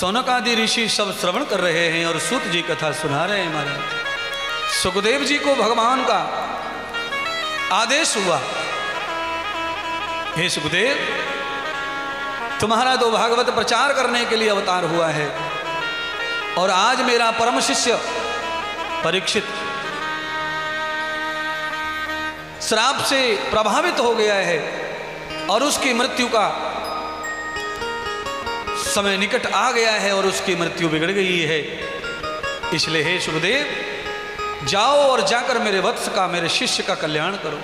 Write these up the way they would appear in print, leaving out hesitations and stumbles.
सौनक आदि ऋषि सब श्रवण कर रहे हैं और सूत जी कथा सुना रहे हैं। महाराज सुखदेव जी को भगवान का आदेश हुआ, हे सुखदेव, तुम्हारा तो भागवत प्रचार करने के लिए अवतार हुआ है और आज मेरा परम शिष्य परीक्षित श्राप से प्रभावित हो गया है और उसकी मृत्यु का समय निकट आ गया है और उसकी मृत्यु बिगड़ गई है। इसलिए हे सुखदेव, जाओ और जाकर मेरे वत्स का, मेरे शिष्य का कल्याण करो।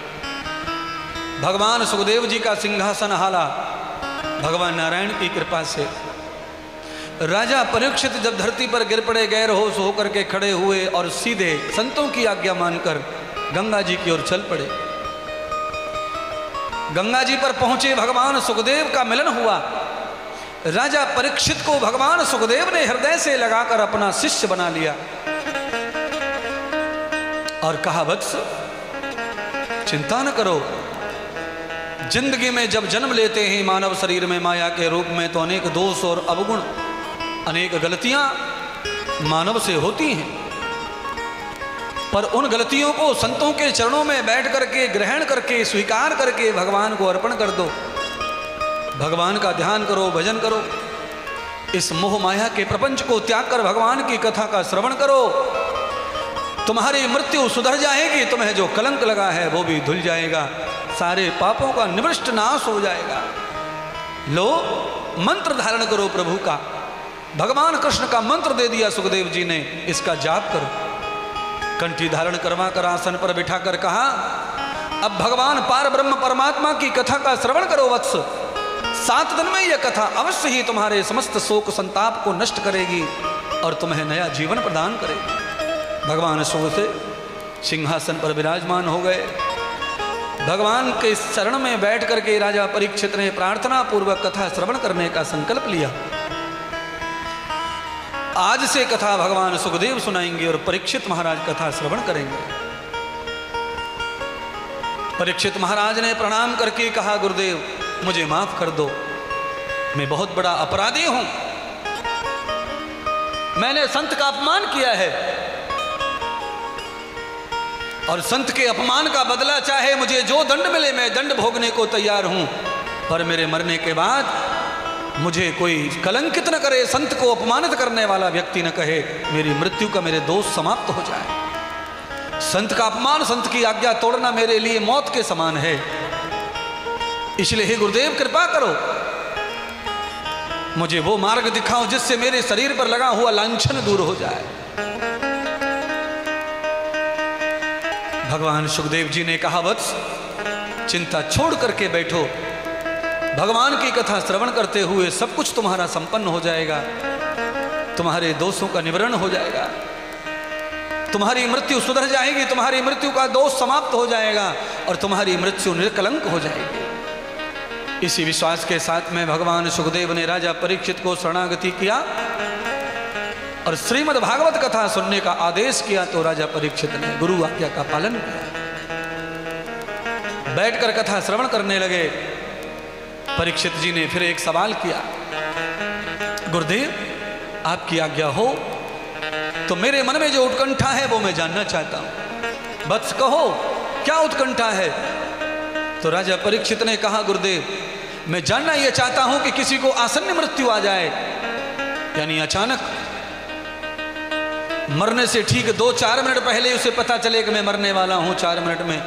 भगवान सुखदेव जी का सिंहासन हाला भगवान नारायण की कृपा से। राजा परीक्षित जब धरती पर गिर पड़े, गैर होश होकर के खड़े हुए और सीधे संतों की आज्ञा मानकर गंगा जी की ओर चल पड़े। गंगा जी पर पहुंचे, भगवान सुखदेव का मिलन हुआ। राजा परीक्षित को भगवान सुखदेव ने हृदय से लगाकर अपना शिष्य बना लिया और कहा, वत्स चिंता न करो, जिंदगी में जब जन्म लेते हैं मानव शरीर में माया के रूप में तो अनेक दोष और अवगुण, अनेक गलतियां मानव से होती हैं, पर उन गलतियों को संतों के चरणों में बैठ करके ग्रहण करके स्वीकार करके भगवान को अर्पण कर दो। भगवान का ध्यान करो, भजन करो, इस मोह माया के प्रपंच को त्याग कर भगवान की कथा का श्रवण करो। तुम्हारी मृत्यु सुधर जाएगी, तुम्हें जो कलंक लगा है वो भी धुल जाएगा, सारे पापों का निवृष्ट नाश हो जाएगा। लो मंत्र धारण करो प्रभु का। भगवान कृष्ण का मंत्र दे दिया सुखदेव जी ने, इसका जाप करो। कंठी धारण करवा कर आसन पर बिठाकर कहा, अब भगवान पार ब्रह्म परमात्मा की कथा का श्रवण करो वत्स। 7 दिन में यह कथा अवश्य ही तुम्हारे समस्त शोक संताप को नष्ट करेगी और तुम्हें नया जीवन प्रदान करेगी। भगवान सुख से सिंहासन पर विराजमान हो गए। भगवान के शरण में बैठ करके राजा परीक्षित ने प्रार्थना पूर्वक कथा श्रवण करने का संकल्प लिया। आज से कथा भगवान सुखदेव सुनाएंगे और परीक्षित महाराज कथा श्रवण करेंगे। परीक्षित महाराज ने प्रणाम करके कहा, गुरुदेव मुझे माफ कर दो, मैं बहुत बड़ा अपराधी हूं, मैंने संत का अपमान किया है और संत के अपमान का बदला चाहे मुझे जो दंड मिले मैं दंड भोगने को तैयार हूं, पर मेरे मरने के बाद मुझे कोई कलंकित न करे, संत को अपमानित करने वाला व्यक्ति न कहे, मेरी मृत्यु का मेरे दोष समाप्त हो जाए। संत का अपमान, संत की आज्ञा तोड़ना मेरे लिए मौत के समान है। इसलिए हे गुरुदेव कृपा करो, मुझे वो मार्ग दिखाओ जिससे मेरे शरीर पर लगा हुआ लांछन दूर हो जाए। भगवान सुखदेव जी ने कहा, वत्स चिंता छोड़ करके बैठो, भगवान की कथा श्रवण करते हुए सब कुछ तुम्हारा संपन्न हो जाएगा, तुम्हारे दोषों का निवारण हो जाएगा, तुम्हारी मृत्यु सुधर जाएगी, तुम्हारी मृत्यु का दोष समाप्त हो जाएगा और तुम्हारी मृत्यु निर्कलंक हो जाएगी। इसी विश्वास के साथ में भगवान सुखदेव ने राजा परीक्षित को शरणागति किया और श्रीमद् भागवत कथा सुनने का आदेश किया। तो राजा परीक्षित ने गुरु आज्ञा का पालन किया, बैठकर कथा श्रवण करने लगे। परीक्षित जी ने फिर एक सवाल किया, गुरुदेव आपकी आज्ञा हो तो मेरे मन में जो उत्कंठा है वो मैं जानना चाहता हूं। वत्स कहो क्या उत्कंठा है? तो राजा परीक्षित ने कहा, गुरुदेव मैं जानना यह चाहता हूं कि किसी को आसन्न मृत्यु आ जाए, यानी अचानक मरने से ठीक 2-4 मिनट पहले उसे पता चले कि मैं मरने वाला हूं 4 मिनट में।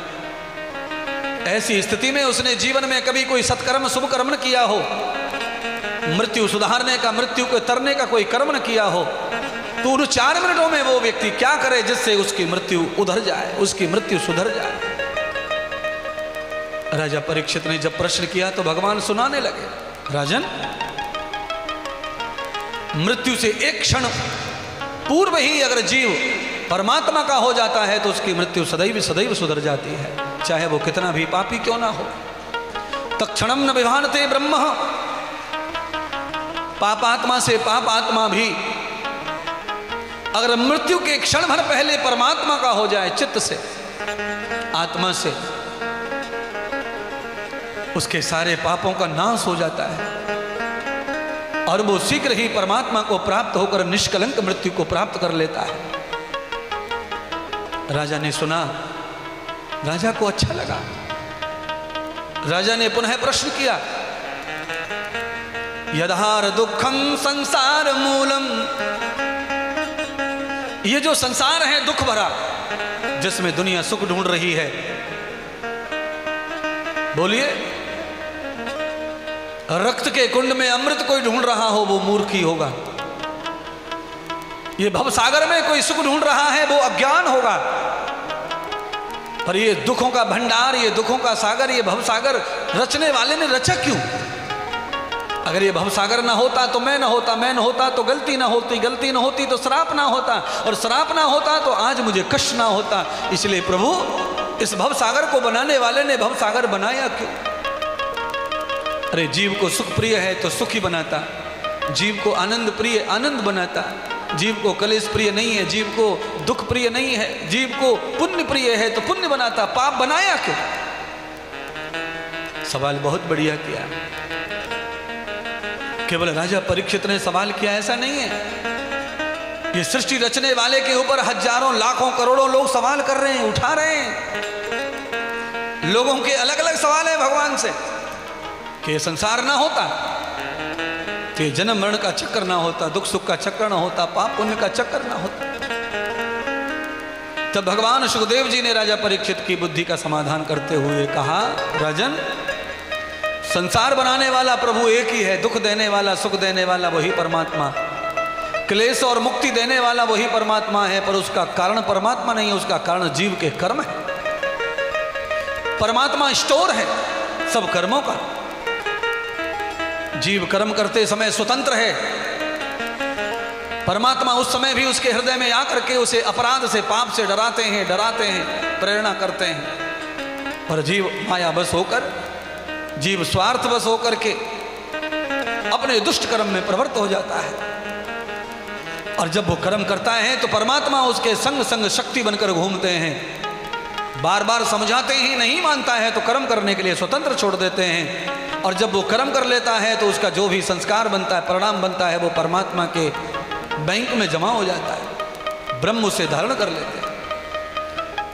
ऐसी स्थिति में उसने जीवन में कभी कोई सत्कर्म शुभ कर्म न किया हो, मृत्यु सुधारने का, मृत्यु को तरने का कोई कर्म न किया हो, तो उन 4 मिनटों में वो व्यक्ति क्या करे जिससे उसकी मृत्यु उधर जाए, उसकी मृत्यु सुधर जाए। राजा परीक्षित ने जब प्रश्न किया तो भगवान सुनाने लगे, राजन मृत्यु से एक क्षण पूर्व ही अगर जीव परमात्मा का हो जाता है तो उसकी मृत्यु सदैव सदैव सुधर जाती है, चाहे वो कितना भी पापी क्यों ना हो। तत्क्षणम न विभानते ब्रह्म, पापात्मा से पापात्मा भी अगर मृत्यु के क्षण भर पहले परमात्मा का हो जाए, चित्त से, आत्मा से, उसके सारे पापों का नाश हो जाता है और वो शीघ्र ही परमात्मा को प्राप्त होकर निष्कलंक मृत्यु को प्राप्त कर लेता है। राजा ने सुना, राजा को अच्छा लगा। राजा ने पुनः प्रश्न किया, यदहार दुखम संसार मूलम, ये जो संसार है दुख भरा, जिसमें दुनिया सुख ढूंढ रही है, बोलिए, रक्त के कुंड में अमृत कोई ढूंढ रहा हो वो मूर्ख ही होगा। ये भवसागर में कोई सुख ढूंढ रहा है वो अज्ञान होगा। पर ये दुखों का भंडार, ये दुखों का सागर, ये भवसागर रचने वाले ने रचा क्यों? अगर ये भवसागर ना होता तो मैं ना होता, मैं ना होता तो गलती ना होती, गलती ना होती तो श्राप ना होता, और श्राप ना होता तो आज मुझे कष्ट ना होता। इसलिए प्रभु, इस भवसागर को बनाने वाले ने भवसागर बनाया क्यों? अरे जीव को सुख प्रिय है तो सुख ही बनाता, जीव को आनंद प्रिय आनंद बनाता, जीव को कलेश प्रिय नहीं है, जीव को दुख प्रिय नहीं है, जीव को पुण्य प्रिय है तो पुण्य बनाता, पाप बनाया क्यों? सवाल बहुत बढ़िया किया। केवल राजा परीक्षित ने सवाल किया ऐसा नहीं है, ये सृष्टि रचने वाले के ऊपर हजारों लाखों करोड़ों लोग सवाल कर रहे हैं, उठा रहे हैं। लोगों के अलग अलग सवाल है भगवान से कि संसार ना होता तो जन्म मरण का चक्कर ना होता, दुख सुख का चक्कर ना होता, पाप पुण्य का चक्कर ना होता। तब भगवान सुखदेव जी ने राजा परीक्षित की बुद्धि का समाधान करते हुए कहा, राजन, संसार बनाने वाला प्रभु एक ही है, दुख देने वाला सुख देने वाला वही परमात्मा, क्लेश और मुक्ति देने वाला वही परमात्मा है, पर उसका कारण परमात्मा नहीं है, उसका कारण जीव के कर्म है। परमात्मा स्टोर है सब कर्मों का। जीव कर्म करते समय स्वतंत्र है, परमात्मा उस समय भी उसके हृदय में आकर के उसे अपराध से पाप से डराते हैं, प्रेरणा करते हैं। पर जीव माया बस होकर, जीव स्वार्थ बस होकर के अपने दुष्ट कर्म में प्रवृत्त हो जाता है, और जब वो कर्म करता है तो परमात्मा उसके संग संग शक्ति बनकर घूमते हैं, बार बार समझाते ही नहीं मानता है तो कर्म करने के लिए स्वतंत्र छोड़ देते हैं, और जब वो कर्म कर लेता है तो उसका जो भी संस्कार बनता है, परिणाम बनता है, वो परमात्मा के बैंक में जमा हो जाता है, ब्रह्म उसे धारण कर लेते हैं।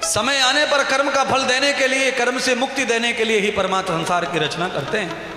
समय आने पर कर्म का फल देने के लिए, कर्म से मुक्ति देने के लिए ही परमात्मा संसार की रचना करते हैं।